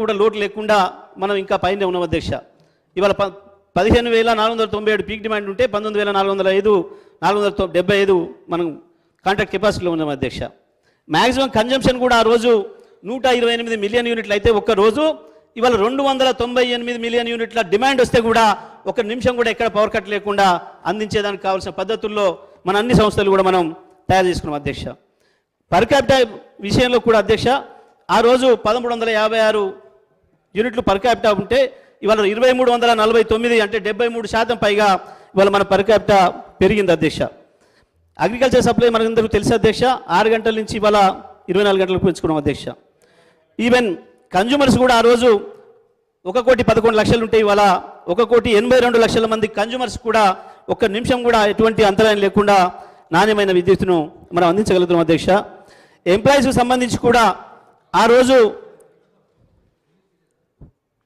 కూడా లోటు లేకుండా మనం ఇంకా పైన ఉన్నాం అధ్యక్ష. ఇవాళ 15,497 పీక్ డిమాండ్ ఉంటే 19,475 మనం కాంట్రాక్ట్ కెపాసిటీలో ఉన్నాం అధ్యక్ష. మ్యాక్సిమం కన్జంప్షన్ కూడా ఆ రోజు 128 మిలియన్ యూనిట్లు అయితే ఒక్క రోజు ఇవాళ 298 మిలియన్ యూనిట్ల డిమాండ్ వస్తే కూడా ఒక నిమిషం కూడా ఎక్కడ పవర్ కట్ లేకుండా అందించేదానికి కావాల్సిన పద్ధతుల్లో మన అన్ని సంస్థలు కూడా మనం తయారు చేసుకున్నాం అధ్యక్ష. పర్ క్యాపిటల్ విషయంలో కూడా అధ్యక్ష ఆ రోజు 1356 యూనిట్లు పర్ క్యాపిటల్ ఉంటే ఇవాళ 2349 అంటే 73% పైగా ఇవాళ మన పర్ క్యాపిటల్ పెరిగింది అధ్యక్ష. అగ్రికల్చర్ సప్లై మనకందరికీ తెలుసు అధ్యక్ష, 6 గంటల నుంచి ఇవాళ 24 గంటలకు పెంచుకున్నాం అధ్యక్ష. ఈవెన్ కన్జ్యూమర్స్ కూడా ఆ రోజు 1,11,00,000 ఉంటే ఇవాళ 1,82,00,000 మంది కన్జ్యూమర్స్ కూడా ఒక్క నిమిషం కూడా ఎటువంటి అంతరాయం లేకుండా నాణ్యమైన విద్యుత్తును మనం అందించగలుగుతున్నాం అధ్యక్ష. ఎంప్లాయీస్కి సంబంధించి కూడా ఆ రోజు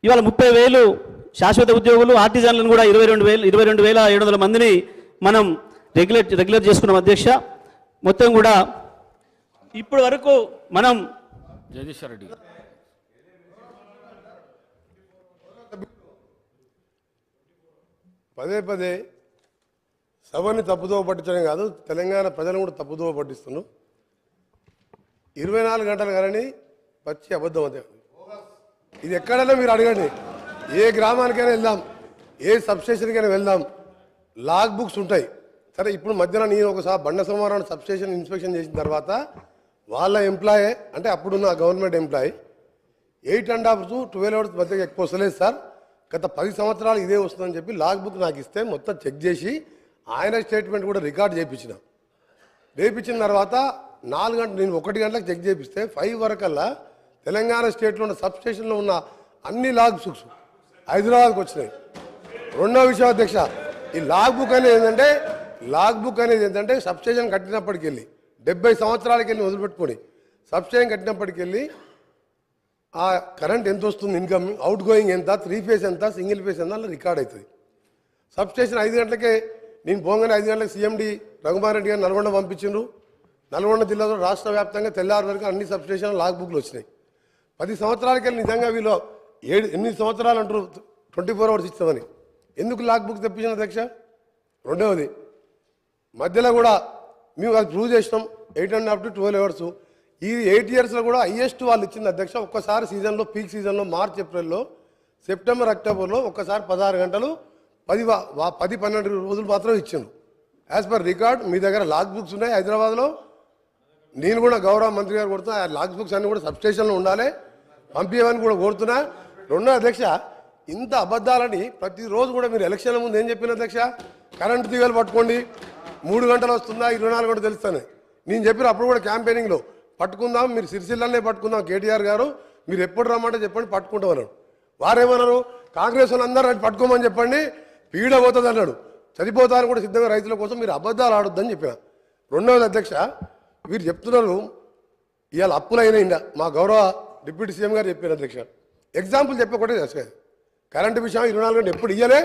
ఇవాళ 30,000 శాశ్వత ఉద్యోగులు, ఆర్టిజన్లను కూడా 22,700 మందిని మనం రెగ్యులేట్ చేసుకున్నాం అధ్యక్ష. మొత్తం కూడా ఇప్పటి వరకు మనం జగదీశ్వర్ రెడ్డి పదే సభని తప్పుదోవ పట్టించడం కాదు, తెలంగాణ ప్రజలను కూడా తప్పుదోవ పట్టిస్తున్నాం. 24 గంటలు కానీ పచ్చి అబద్ధం అదే. ఇది ఎక్కడైనా మీరు అడగండి, ఏ గ్రామానికైనా వెళ్దాం, ఏ సబ్స్టేషన్కైనా వెళ్దాం, లాగ్ బుక్స్ ఉంటాయి. సరే ఇప్పుడు మధ్యన నేను ఒకసారి బండ సోమవారం సబ్స్టేషన్ ఇన్స్పెక్షన్ చేసిన తర్వాత వాళ్ళ ఎంప్లాయీ అంటే అప్పుడున్న గవర్నమెంట్ ఎంప్లాయీ 8.5 to 12 hours మధ్య ఎక్కువ వస్తలేదు సార్, గత 10 సంవత్సరాలు ఇదే వస్తుందని చెప్పి లాగ్ బుక్ నాకు ఇస్తే మొత్తం చెక్ చేసి ఆయన స్టేట్మెంట్ కూడా రికార్డ్ చేయించిన. చేయించిన తర్వాత 4 గంటలు నేను 1 గంటలకు చెక్ చేపిస్తే 5 వరకల్లా తెలంగాణ స్టేట్లో ఉన్న సబ్స్టేషన్లో ఉన్న అన్ని లాగ్ బుక్స్ హైదరాబాద్కి వచ్చినాయి. రెండో విషయం అధ్యక్ష, ఈ లాగ్ బుక్ అనేది ఏంటంటే సబ్స్టేషన్ కట్టినప్పటికి వెళ్ళి 70 సంవత్సరాలకి వెళ్ళి వదిలిపెట్టుకొని సబ్స్టేషన్ కట్టినప్పటికి వెళ్ళి ఆ కరెంట్ ఎంత వస్తుంది, ఇన్కమ్, అవుట్ గోయింగ్ ఎంత, 3 phase ఎంత, సింగిల్ ఫేస్ ఎంత అలా రికార్డ్ అవుతుంది. సబ్స్టేషన్ 5 గంటలకే నేను పోగానే 5 గంటలకు CMD రఘుమార్ రెడ్డి గారు నల్గొండ పంపించిండ్రు. నల్గొండ జిల్లాలో రాష్ట్ర వ్యాప్తంగా తెల్లారి వరకు అన్ని సబ్స్టేషన్ లాగ్ బుక్లు వచ్చినాయి. 10 సంవత్సరాలకి వెళ్ళి నిజంగా వీళ్ళు 8 సంవత్సరాలు అంటారు 24 hours ఇస్తామని, ఎందుకు లాగ్ బుక్ తెప్పించిన అధ్యక్ష? రెండవది మధ్యలో కూడా మేము అది ప్రూవ్ చేసినాం 8.5 to 12 hours. ఈ 8 yearsలో కూడా హైయెస్ట్ వాళ్ళు ఇచ్చింది అధ్యక్ష. ఒక్కసారి సీజన్లో పీక్ సీజన్లో మార్చ్ ఏప్రిల్లో సెప్టెంబర్ అక్టోబర్లో ఒక్కసారి 16 గంటలు 10-12 రోజులు మాత్రం ఇచ్చిండు. యాజ్ పర్ రికార్డ్ మీ దగ్గర లాగ్ బుక్స్ ఉన్నాయి హైదరాబాద్లో. నేను కూడా గౌరవ మంత్రి గారు కొడుతున్నా, ఆ లాగ్ బుక్స్ అన్నీ కూడా సబ్స్టేషన్లో ఉండాలి, పంపించమని కూడా కోరుతున్నా. రెండో అధ్యక్ష, ఇంత అబద్ధాలని ప్రతిరోజు కూడా మీరు ఎలక్షన్ల ముందు ఏం చెప్పిన అధ్యక్ష? కరెంటు తీగలు పట్టుకోండి, 3 గంటలు వస్తుందా 24 గంటలు తెలుస్తాను నేను చెప్పిన. అప్పుడు కూడా క్యాంపెయినింగ్లో పట్టుకుందాం, మీరు సిరిసిల్లనే పట్టుకుందాం, కేటీఆర్ గారు మీరు ఎప్పుడు రమ్మంటే చెప్పండి పట్టుకుంటామన్నాడు. వారేమన్నారు, కాంగ్రెస్ వాళ్ళు అందరూ పట్టుకోమని చెప్పండి, పీడ పోతుంది అన్నాడు. చనిపోతారని కూడా సిద్ధంగా రైతుల కోసం మీరు అబద్ధాలు ఆడొద్దని చెప్పిన. రెండవది అధ్యక్ష, వీరు చెప్తున్నారు ఇవాళ అప్పులైనా మా గౌరవ డిప్యూటీ సీఎం గారు చెప్పారు అధ్యక్ష. ఎగ్జాంపుల్ చెప్పకూడదు అసలు కరెంటు విషయం 24 గంటలు ఎప్పుడు ఇయ్యలే,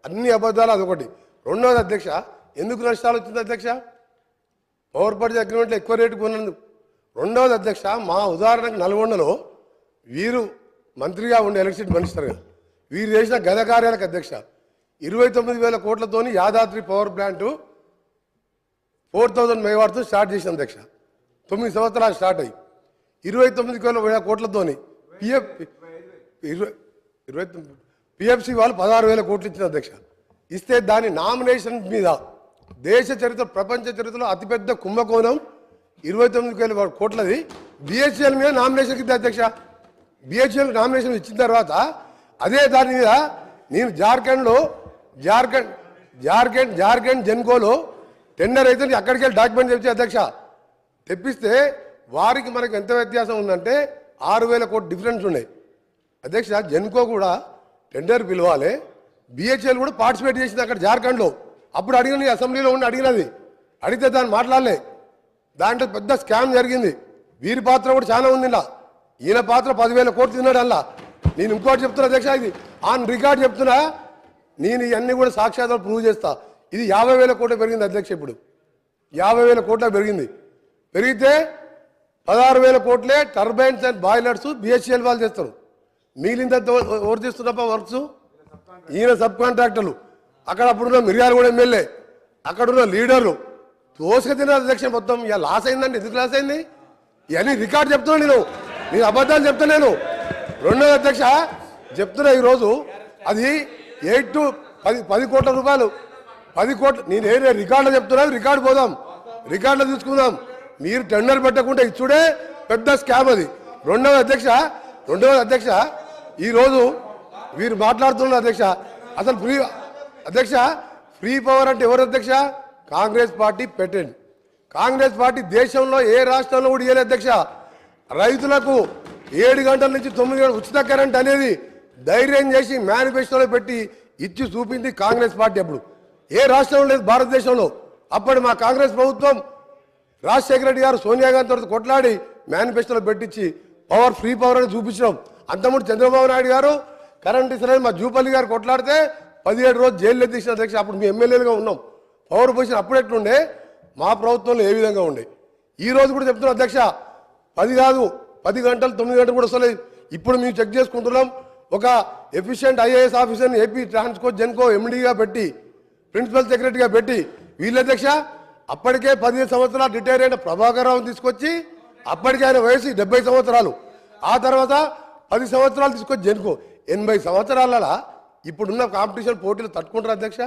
అన్ని అబద్ధాలు అదొకటి. రెండవది అధ్యక్ష, ఎందుకు నష్టాలు వచ్చింది అధ్యక్ష? పవర్ పర్చేజ్ అగ్రిమెంట్లో ఎక్కువ రేటు కొన్నందుకు. రెండవది అధ్యక్ష, మా ఉదాహరణకు నల్గొండలో వీరు మంత్రిగా ఉండే ఎలక్ట్రిసిటీ మినిస్టర్గా వీరు చేసిన గత కార్యాలకు అధ్యక్ష 29,000 కోట్లతోని Yadadri power plant 4,000 megawatts start చేసిన అధ్యక్ష. 9 సంవత్సరాలు స్టార్ట్ అయ్యి 29,000 కోట్లతోని పిఎఫ్సి వాళ్ళు 16,000 కోట్లు ఇచ్చిన అధ్యక్ష. ఇస్తే దాని నామినేషన్ మీద దేశ చరిత్ర ప్రపంచ చరిత్రలో అతిపెద్ద కుంభకోణం 29,000 కోట్లది బిహెచ్ఎల్ మీద నామినేషన్ ఇద్దా అధ్యక్ష. బిహెచ్ఎల్ నామినేషన్ ఇచ్చిన తర్వాత అదే దాని మీద నేను జార్ఖండ్ జెన్కోలో టెండర్ అయితే అక్కడికి వెళ్ళి డాక్యుమెంట్ తెచ్చి అధ్యక్ష తెప్పిస్తే వారికి మనకు ఎంత వ్యత్యాసం ఉందంటే 6,000 కోట్లు డిఫరెన్స్ ఉన్నాయి అధ్యక్ష. జెన్కో కూడా టెండర్ పిలవాలి, బిహెచ్ఎల్ కూడా పార్టిసిపేట్ చేసింది అక్కడ జార్ఖండ్లో. అప్పుడు అడిగిన అసెంబ్లీలో ఉండి అడిగితే దాన్ని మాట్లాడలే. దాంట్లో పెద్ద స్కామ్ జరిగింది. వీరి పాత్ర కూడా చాలా ఉంది ఇలా. ఈయన పాత్ర 10,000 కోట్లు తిన్నాడు అలా. నేను ఇంకోటి చెప్తున్నా అధ్యక్ష, ఇది ఆన్ రికార్డ్ చెప్తున్నా, నేను ఇవన్నీ కూడా సాక్ష్యాధారాలు ప్రూవ్ చేస్తా. ఇది 50,000 కోట్లు పెరిగింది అధ్యక్ష. ఇప్పుడు 50,000 కోట్ల పెరిగింది. పెరిగితే 16,000 కోట్లే టర్బైన్స్ అండ్ బాయిలర్స్ బిహెచ్ఎల్ వాళ్ళు చేస్తారు. మిగిలింత ఎవరు తీస్తున్నప్ప వర్క్స్ ఈయన సబ్ కాంట్రాక్టర్లు అక్కడ అప్పుడున్న మిర్యాలగూడ ఎమ్మెల్యే అక్కడున్న లీడర్లు దోసుక తిన అధ్యక్ష మొత్తం ఇక లాస్ అయిందండి. ఎందుకు లాస్ అయింది? ఇవన్నీ రికార్డు చెప్తున్నా నేను అబద్ధాలు చెప్తా. నేను రెండో అధ్యక్ష చెప్తున్నా ఈరోజు అది 8 to 10 కోట్ల రూపాయలు 10 కోట్లు. నేను ఏ రికార్డులో చెప్తున్నా, రికార్డు పోదాం, రికార్డులో చూసుకుందాం. మీరు టెండర్ పెట్టకుండా ఇచ్చుడే పెద్ద స్కామ్ అది. రెండవ అధ్యక్ష ఈరోజు వీరు మాట్లాడుతున్నారు అధ్యక్ష. అసలు ఫ్రీ పవర్ అంటే ఎవరు అధ్యక్ష? కాంగ్రెస్ పార్టీ పెట్టండి. కాంగ్రెస్ పార్టీ దేశంలో ఏ రాష్ట్రంలో కూడా ఇవ్వలేదు అధ్యక్ష. రైతులకు 7 గంటల నుంచి 9 గంటలు ఉచిత కరెంట్ అనేది ధైర్యం చేసి మేనిఫెస్టోలో పెట్టి ఇచ్చి చూపింది కాంగ్రెస్ పార్టీ. అప్పుడు ఏ రాష్ట్రంలో లేదు భారతదేశంలో. అప్పుడు మా కాంగ్రెస్ ప్రభుత్వం రాజశేఖర రెడ్డి గారు సోనియా గాంధీ తర్వాత కొట్లాడి మేనిఫెస్టోలో పెట్టించి ఫ్రీ పవర్ అని చూపించడం. అంతకుముందు చంద్రబాబు నాయుడు గారు కరెంట్ ఇస్తున్నారు, మా జూపల్లి గారు కొట్లాడితే 17 రోజులు జైల్లో తీసిన అధ్యక్ష. అప్పుడు మీ ఎమ్మెల్యేలుగా ఉన్నాం. పవర్ పొజిషన్ అప్పుడు ఎట్లుండే, మా ప్రభుత్వంలో ఏ విధంగా ఉండే. ఈ రోజు కూడా చెప్తున్నాం అధ్యక్ష, 10 కాదు 10 గంటలు 9 గంటలు కూడా వస్తలేదు. ఇప్పుడు మేము చెక్ చేసుకుంటున్నాం. ఒక ఎఫిషియెంట్ ఐఏఎస్ ఆఫీసర్ని ఏపీ ట్రాన్స్కో జెన్కో ఎండీగా పెట్టి ప్రిన్సిపల్ సెక్రటరీగా పెట్టి వీళ్ళ అధ్యక్ష అప్పటికే 15 సంవత్సరాలు రిటైర్ అయిన ప్రభాకర్ రావుని తీసుకొచ్చి, అప్పటికే ఆయన వయసు 70 సంవత్సరాలు, ఆ తర్వాత 10 సంవత్సరాలు తీసుకొచ్చి జెన్కో 80 సంవత్సరాల ఇప్పుడున్న కాంపిటీషన్ పోటీలు తట్టుకుంటారు అధ్యక్ష.